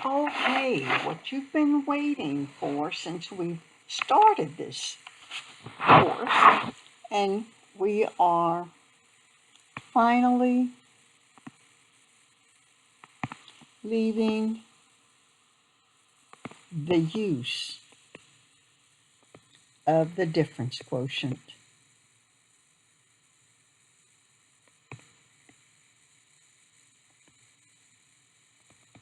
Okay, what you've been waiting for since we started this course, and we are finally leaving the use of the difference quotient.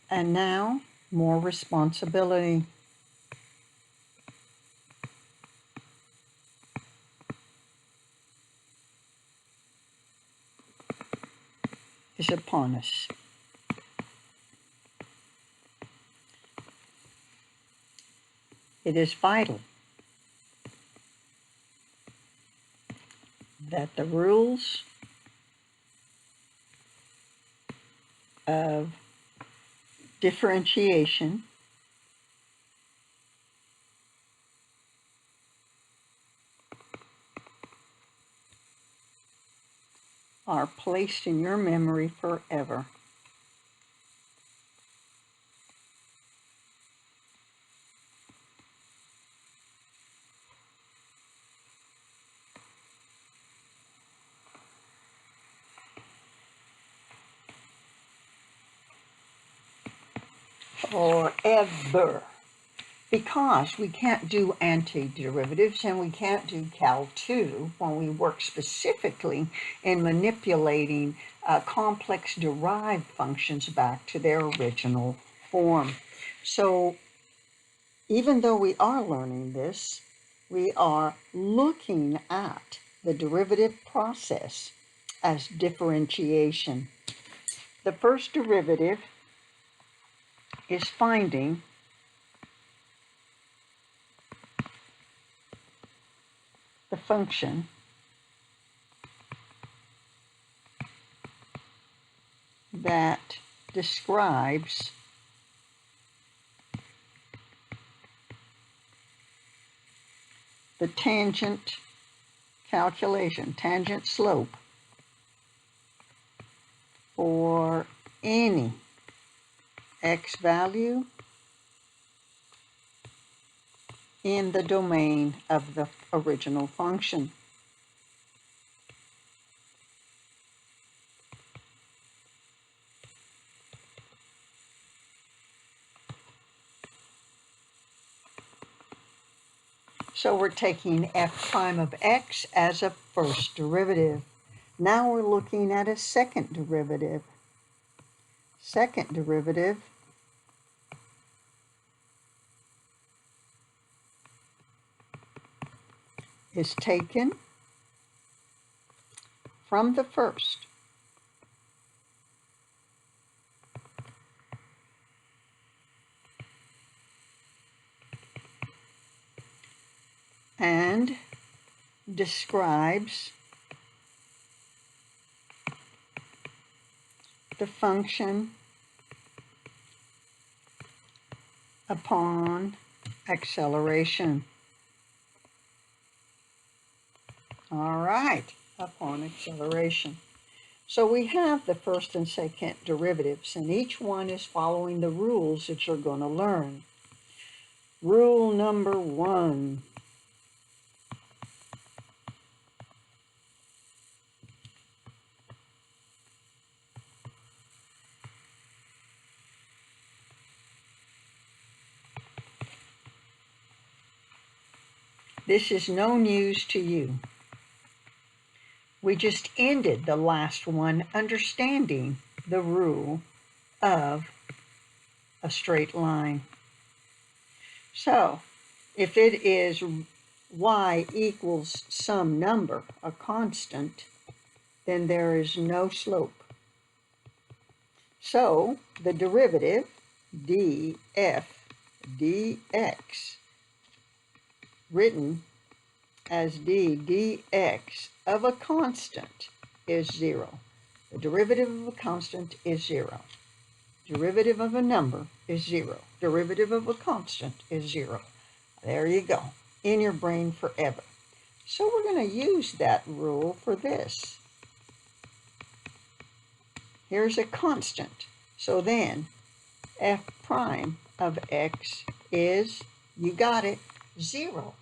And now, more responsibility. Is upon us. It is vital that the rules of differentiation are placed in your memory forever. Forever. Because we can't do antiderivatives and we can't do Cal 2 when we work specifically in manipulating complex derived functions back to their original form. So even though we are learning this, we are looking at the derivative process as differentiation. The first derivative is finding the function that describes the tangent calculation, tangent slope for any x value in the domain of the original function. So we're taking f prime of x as a first derivative. Now we're looking at a second derivative. Second derivative is taken from the first. And describes the function upon acceleration. All right, upon acceleration. So we have the first and second derivatives, and each one is following the rules that you're going to learn. Rule number 1. This is no news to you. We just ended the last one understanding the rule of a straight line. So if it is y equals some number, a constant, then there is no slope. So the derivative df dx, written as d dx of a constant, is 0. The derivative of a constant is 0. Derivative of a number is 0. Derivative of a constant is 0. There you go, in your brain forever. So we're going to use that rule for this. Here's a constant. So then f prime of x is, you got it, 0.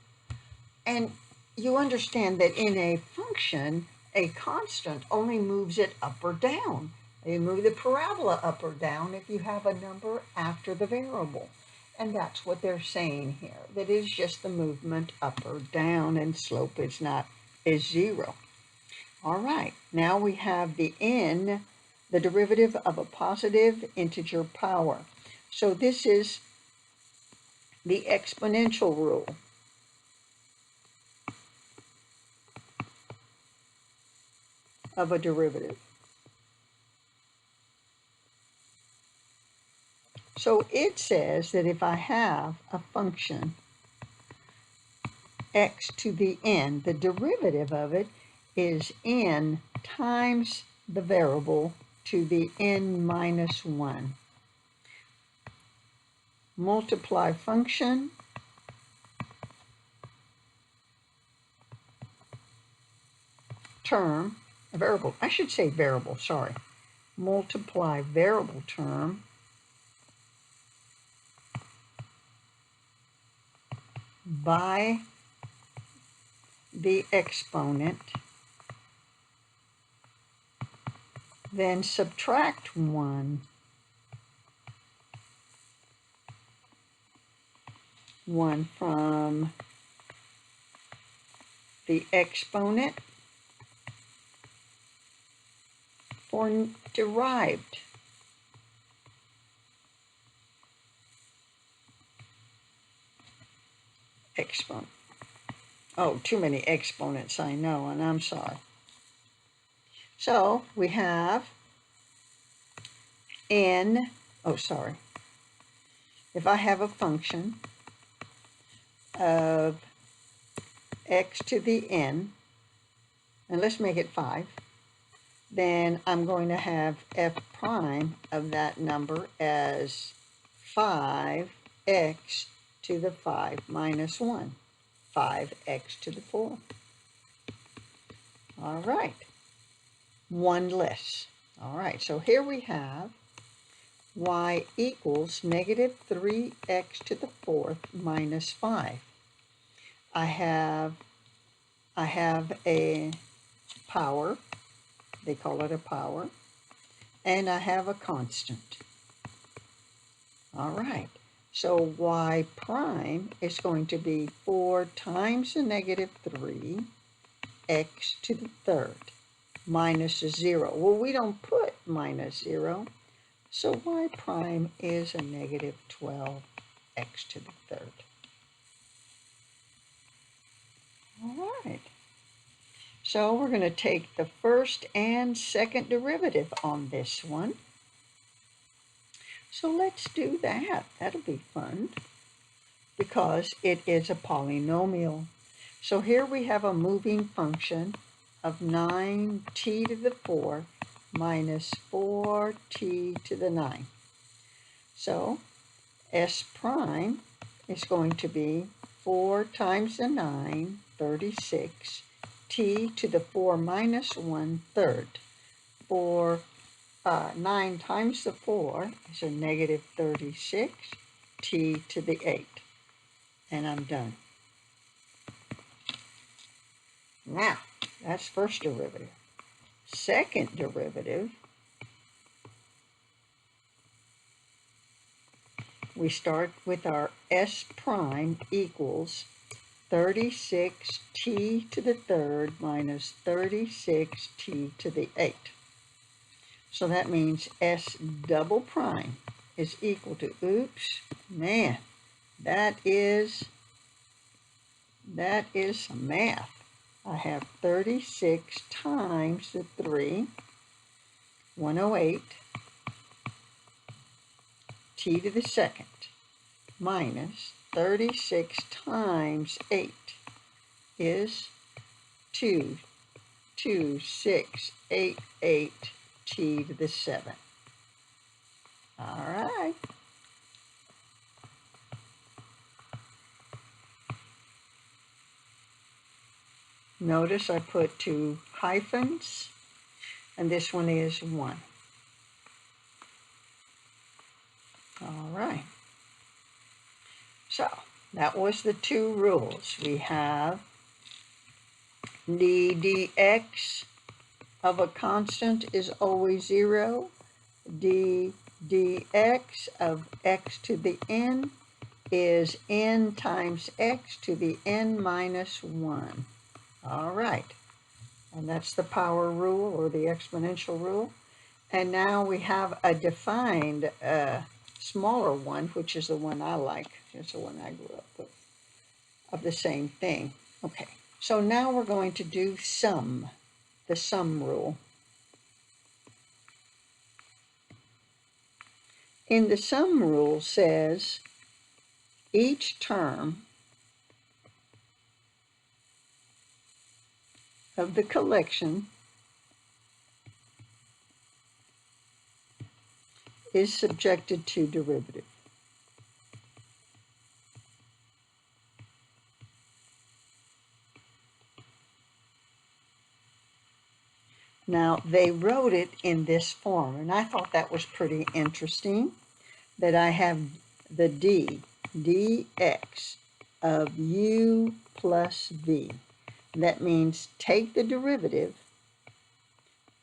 And you understand that in a function, a constant only moves it up or down. You move the parabola up or down if you have a number after the variable. And that's what they're saying here. That is just the movement up or down, and slope is 0. All right, now we have the n, the derivative of a positive integer power. So this is the exponential rule. Of a derivative. So it says that if I have a function x to the n, the derivative of it is n times the variable to the n minus 1. Multiply function term, variable, I should say variable, sorry. Multiply variable term by the exponent, then subtract 1 from the exponent for derived. Exponent. Oh, too many exponents, I know, and I'm sorry. So we have n, oh, sorry. If I have a function of x to the n, and let's make it 5, then I'm going to have f prime of that number as 5x to the 5 minus 1, 5x to the 4. All right, 1 less. All right, so here we have y equals negative 3x to the 4th minus 5. I have a power, they call it a power, and I have a constant. All right, so y prime is going to be 4 times the negative 3, x to the 3rd, minus a 0. Well, we don't put minus 0, so y prime is a negative 12, x to the 3rd. All right. So we're going to take the first and second derivative on this one. So let's do that. That'll be fun because it is a polynomial. So here we have a moving function of 9t to the 4 minus 4t to the 9. So s prime is going to be 4 times the 9, 36, t to the 4 minus 1/3. 9 times the 4 is a negative 36, t to the 8. And I'm done. Now, that's first derivative. Second derivative, we start with our s prime equals 36t to the 3rd minus 36t to the 8. So that means s double prime is equal to, oops, man, that is some math. I have 36 times the 3, 108, t to the 2nd, minus 36 times 8 is 22688 t to the 7. All right. Notice I put 2 hyphens, and this one is 1. All right. So that was the two rules. We have d dx of a constant is always 0. d dx of x to the n is n times x to the n minus 1. All right. And that's the power rule or the exponential rule. And now we have a defined smaller one, which is the one I like. It's the one I grew up with, of the same thing. Okay, so now we're going to do sum, the sum rule. In the sum rule says each term of the collection is subjected to derivative. Now, they wrote it in this form, and I thought that was pretty interesting, that I have the dx of u plus v. That means take the derivative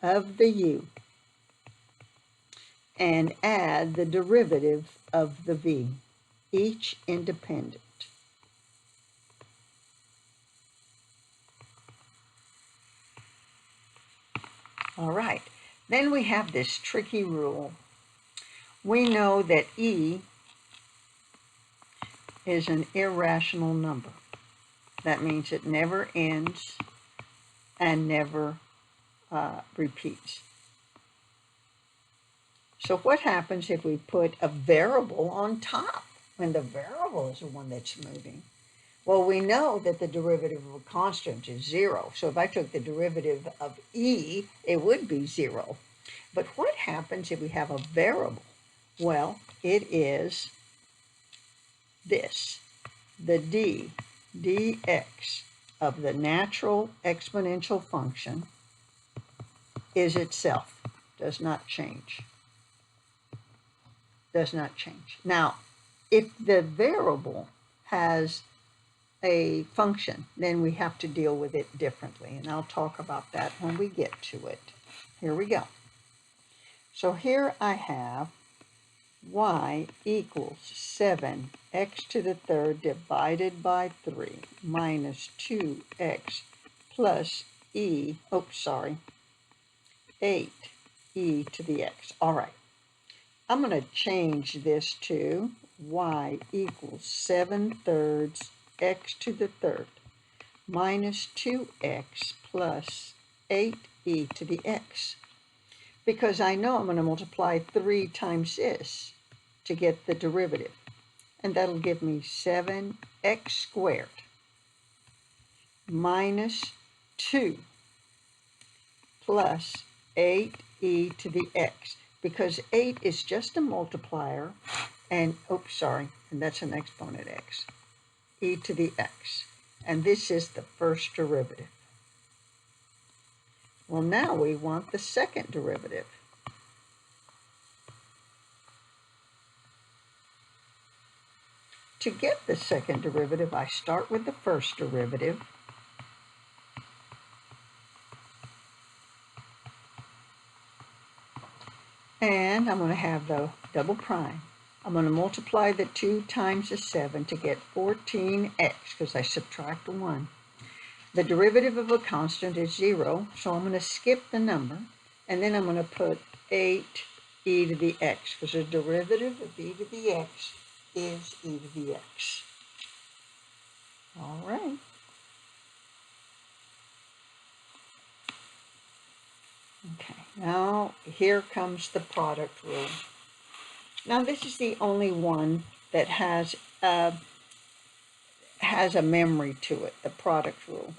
of the u and add the derivative of the v, each independent. All right, then we have this tricky rule. We know that e is an irrational number. That means it never ends and never repeats. So what happens if we put a variable on top when the variable is the one that's moving? Well, we know that the derivative of a constant is 0. So if I took the derivative of e, it would be 0. But what happens if we have a variable? Well, it is this, the dx of the natural exponential function is itself, does not change. Does not change. Now, if the variable has a function, then we have to deal with it differently, and I'll talk about that when we get to it. Here we go. So here I have y equals 7x to the third divided by 3 minus 2x plus 8e to the x. All right. I'm going to change this to y equals 7/3 x to the third minus 2x plus 8e to the x. Because I know I'm going to multiply 3 times this to get the derivative. And that'll give me 7x squared minus 2 plus 8e to the x. Because 8 is just a multiplier, and, and that's an exponent x, e to the x. And this is the first derivative. Well, now we want the second derivative. To get the second derivative, I start with the first derivative. And I'm going to have the double prime. I'm going to multiply the 2 times the 7 to get 14x, because I subtract 1. The derivative of a constant is 0, so I'm going to skip the number, and then I'm going to put 8e to the x, because the derivative of e to the x is e to the x. All right. Okay, now here comes the product rule. Now this is the only one that has a memory to it, the product rule.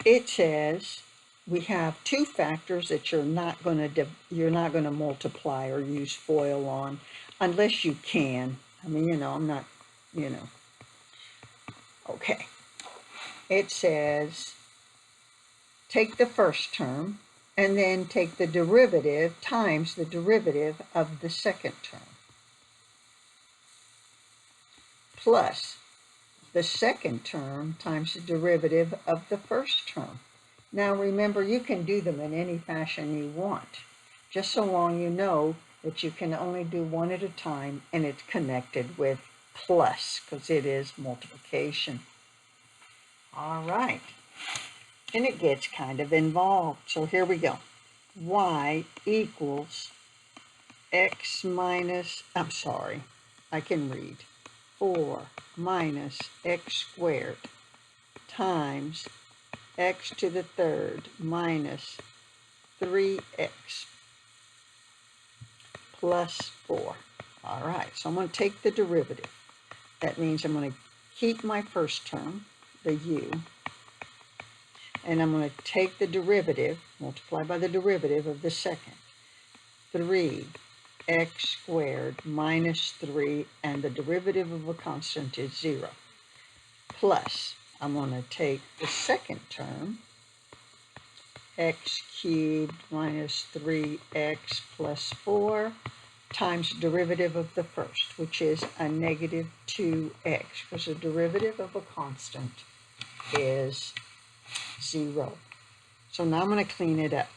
It says we have two factors that you're not going to multiply or use FOIL on unless you can. I mean, I'm not, Okay. it says take the first term and then take the derivative times the derivative of the second term plus the second term times the derivative of the first term. Now remember, you can do them in any fashion you want, just so long you know that you can only do one at a time and it's connected with plus because it is multiplication. All right, and it gets kind of involved. So here we go. Y equals x minus, I can read, 4 minus x squared times x to the third minus 3x plus 4. All right, so I'm going to take the derivative. That means I'm going to keep my first term, the u, and I'm going to take the derivative, multiply by the derivative of the second. 3x squared minus 3, and the derivative of a constant is 0. Plus, I'm going to take the second term, x cubed minus 3x plus 4, times derivative of the first, which is a negative 2x, because the derivative of a constant is 0. So now I'm going to clean it up.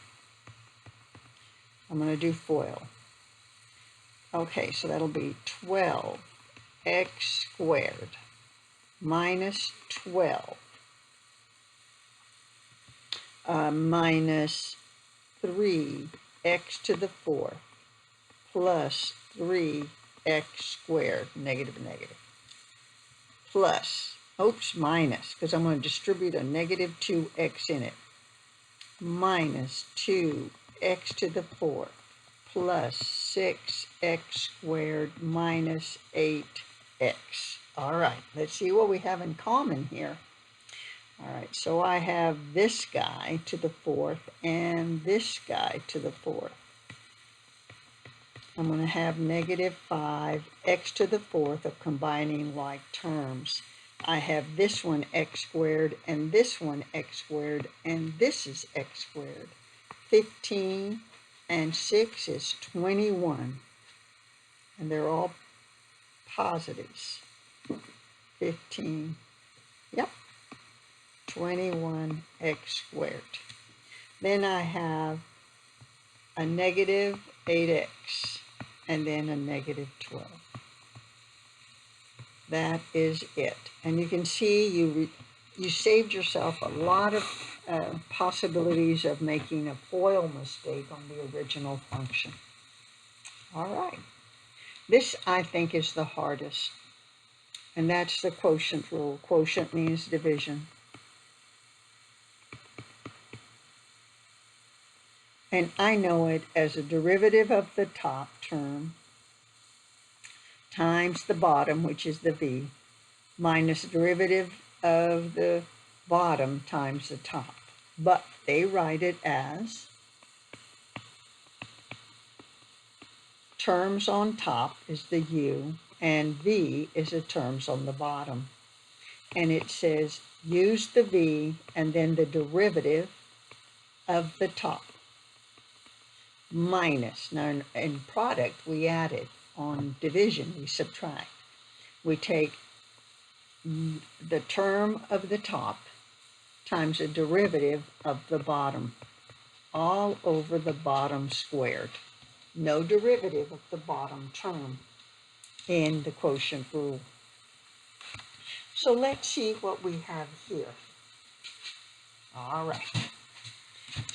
I'm going to do FOIL. Okay, so that'll be 12x squared minus 12 minus 3x to the 4th plus 3x squared, negative, plus, minus, because I'm going to distribute a negative 2x in it, minus 2x to the 4th plus 6x squared minus 8x. All right, let's see what we have in common here. All right, so I have this guy to the 4th and this guy to the 4th. I'm going to have negative 5x to the 4th of combining like terms. I have this one x squared and this one x squared, and this is x squared. 15 and 6 is 21, and they're all positives. 15, yep, 21x squared. Then I have a negative 8x and then a negative 12. That is it. And you can see you saved yourself a lot of possibilities of making a FOIL mistake on the original function. All right. This, I think, is the hardest, and that's the quotient rule. Quotient means division. And I know it as a derivative of the top term times the bottom, which is the v, minus the derivative of the bottom times the top. But they write it as terms on top is the u, and v is the terms on the bottom. And it says use the v and then the derivative of the top minus. Now in product we added, on division we subtract. We take the term of the top times the derivative of the bottom, all over the bottom squared. No derivative of the bottom term in the quotient rule. So let's see what we have here. All right.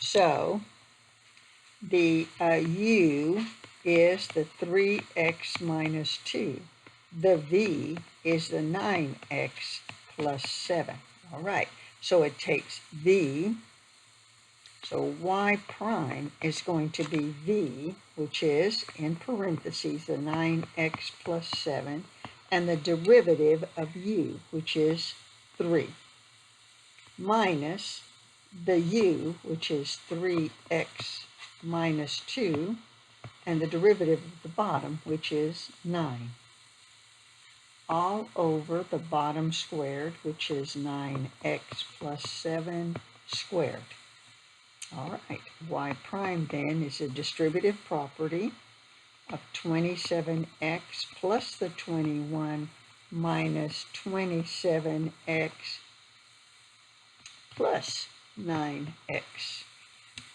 So the u is the 3x minus 2. The v is the 9x plus 7. All right. So it takes v. So y prime is going to be v, which is, in parentheses, the 9x plus 7, and the derivative of u, which is 3, minus the u, which is 3x minus 2, and the derivative of the bottom, which is 9. all over the bottom squared, which is 9x plus 7 squared. All right, y prime then is a distributive property of 27x plus the 21 minus 27x plus 9x.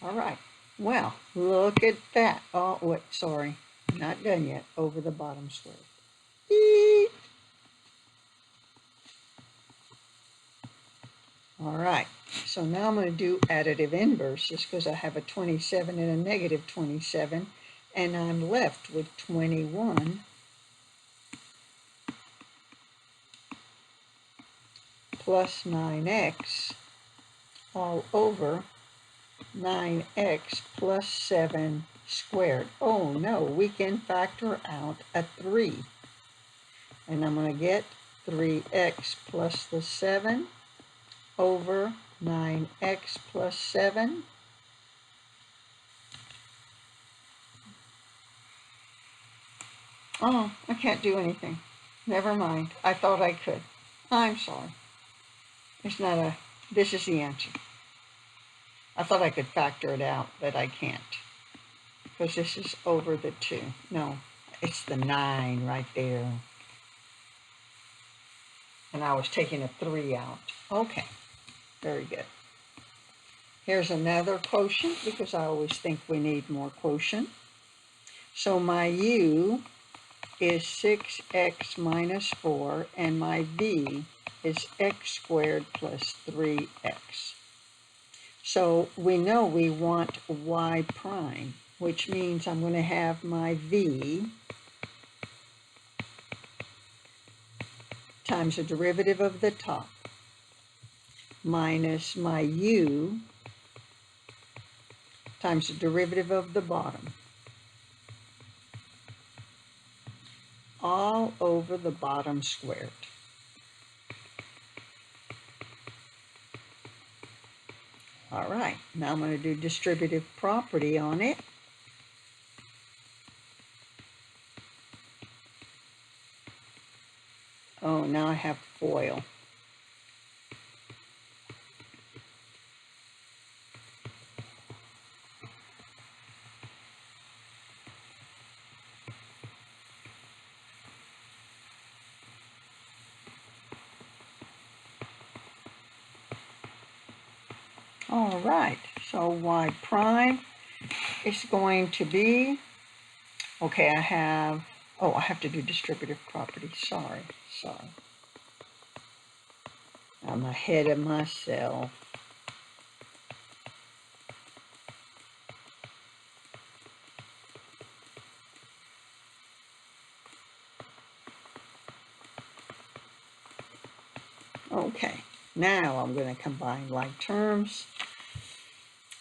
All right, well, look at that. Oh, wait, sorry, not done yet, over the bottom square. Beep. All right, so now I'm going to do additive inverses because I have a 27 and a negative 27, and I'm left with 21 plus 9x all over 9x plus 7 squared. Oh no, we can factor out a 3. And I'm going to get 3x plus the 7 over 9x plus 7. Oh, I can't do anything. Never mind. I thought I could. I'm sorry. It's not a, this is the answer. I thought I could factor it out, but I can't. Because this is over the 2. No, it's the 9 right there. And I was taking a 3 out. Okay, very good. Here's another quotient because I always think we need more quotient. So my u is 6x minus 4, and my v is x squared plus 3x. So we know we want y prime, which means I'm going to have my v times the derivative of the top minus my u times the derivative of the bottom, all over the bottom squared. All right, now I'm going to do distributive property on it. Oh, now I have FOIL. All right, so y prime is going to be, okay, I have to do distributive property. Sorry. I'm ahead of myself. Okay, now I'm going to combine like terms.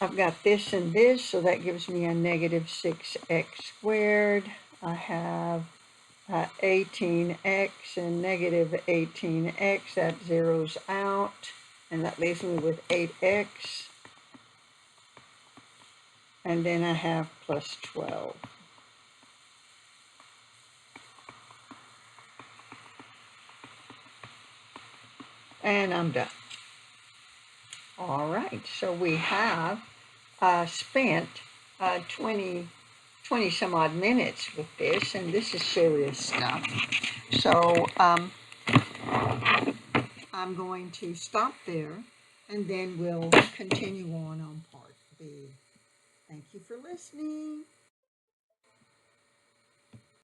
I've got this and this, so that gives me a negative 6x squared. I have 18x and negative 18x, that zeroes out, and that leaves me with 8x. And then I have plus 12. And I'm done. All right, so we have spent 20 some odd minutes with this, and this is serious stuff. So I'm going to stop there, and then we'll continue on part B. Thank you for listening.